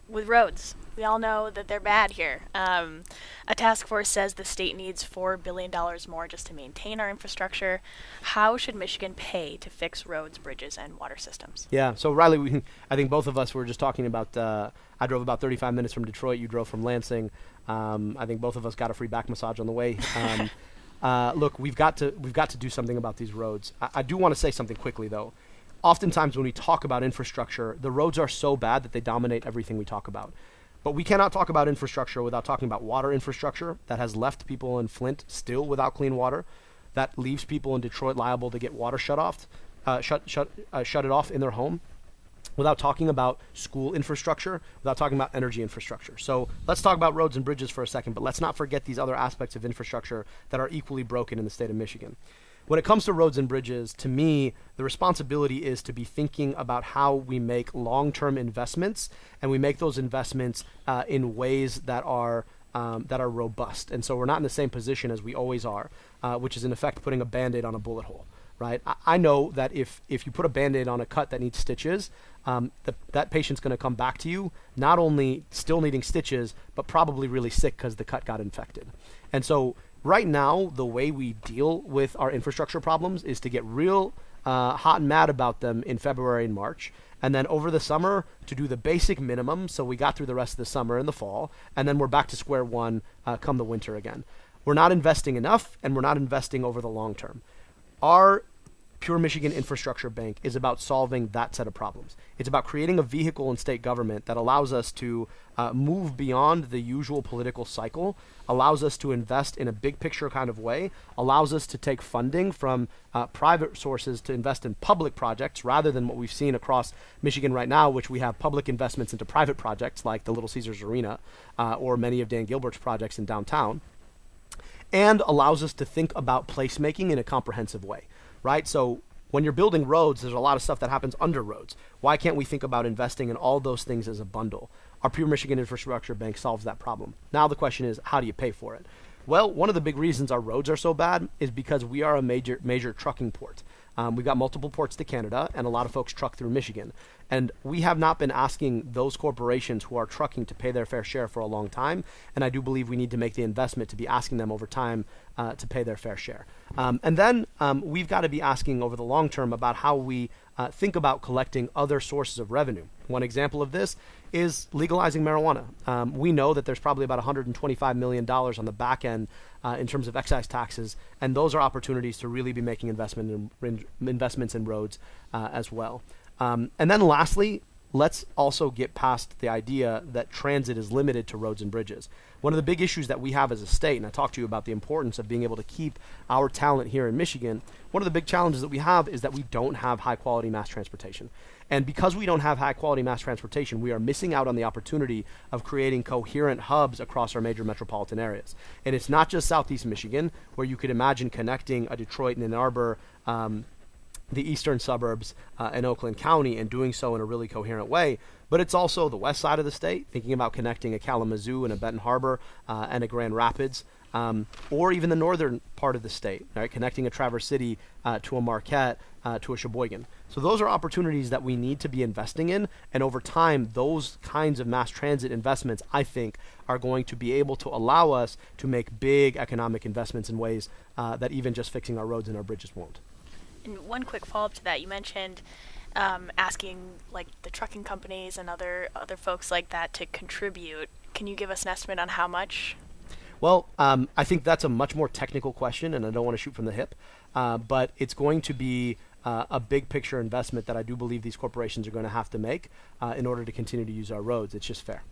With roads, we all know that they're bad here. A task force says the state needs $4 billion more just to maintain our infrastructure. How should Michigan pay to fix roads, bridges, and water systems? Yeah, so Riley, I think both of us were just talking about, I drove about 35 minutes from Detroit, you drove from Lansing. I think both of us got a free back massage on the way. Look, we've got to do something about these roads. I do want to say something quickly, though. Oftentimes when we talk about infrastructure, the roads are so bad that they dominate everything we talk about. But we cannot talk about infrastructure without talking about water infrastructure that has left people in Flint still without clean water, that leaves people in Detroit liable to get water shut it off in their home, without talking about school infrastructure, without talking about energy infrastructure. So let's talk about roads and bridges for a second, but let's not forget these other aspects of infrastructure that are equally broken in the state of Michigan. When it comes to roads and bridges, to me, the responsibility is to be thinking about how we make long-term investments, and we make those investments in ways that are robust. And so we're not in the same position as we always are, which is in effect putting a Band-Aid on a bullet hole. Right? I know that if you put a Band-Aid on a cut that needs stitches, that patient's going to come back to you not only still needing stitches, but probably really sick because the cut got infected. And so right now, the way we deal with our infrastructure problems is to get real hot and mad about them in February and March, and then over the summer to do the basic minimum so we got through the rest of the summer and the fall, and then we're back to square one come the winter again. We're not investing enough, and we're not investing over the long term. Our Pure Michigan Infrastructure Bank is about solving that set of problems. It's about creating a vehicle in state government that allows us to move beyond the usual political cycle, allows us to invest in a big picture kind of way, allows us to take funding from private sources to invest in public projects rather than what we've seen across Michigan right now, which we have public investments into private projects like the Little Caesars Arena or many of Dan Gilbert's projects in downtown, and allows us to think about placemaking in a comprehensive way. Right? So when you're building roads, there's a lot of stuff that happens under roads. Why can't we think about investing in all those things as a bundle? Our Pure Michigan Infrastructure Bank solves that problem. Now the question is, how do you pay for it? Well, one of the big reasons our roads are so bad is because we are a major trucking port. We've got multiple ports to Canada, and a lot of folks truck through Michigan. And we have not been asking those corporations who are trucking to pay their fair share for a long time, and I do believe we need to make the investment to be asking them over time to pay their fair share. And then we've got to be asking over the long term about how we think about collecting other sources of revenue. One example of this is legalizing marijuana. We know that there's probably about $125 million on the back end in terms of excise taxes, and those are opportunities to really be making investments in roads as well. And then lastly, let's also get past the idea that transit is limited to roads and bridges. One of the big issues that we have as a state, and I talked to you about the importance of being able to keep our talent here in Michigan, one of the big challenges that we have is that we don't have high-quality mass transportation. And because we don't have high-quality mass transportation, we are missing out on the opportunity of creating coherent hubs across our major metropolitan areas. And it's not just Southeast Michigan, where you could imagine connecting a Detroit and Ann Arbor, the eastern suburbs in Oakland County, and doing so in a really coherent way. But it's also the west side of the state, thinking about connecting a Kalamazoo and a Benton Harbor and a Grand Rapids, or even the northern part of the state, right? Connecting a Traverse City to a Marquette to a Sheboygan. So those are opportunities that we need to be investing in, and over time, those kinds of mass transit investments, I think, are going to be able to allow us to make big economic investments in ways that even just fixing our roads and our bridges won't. And one quick follow-up to that, you mentioned asking like the trucking companies and other folks like that to contribute. Can you give us an estimate on how much? Well, I think that's a much more technical question, and I don't want to shoot from the hip, but it's going to be a big picture investment that I do believe these corporations are going to have to make in order to continue to use our roads. It's just fair.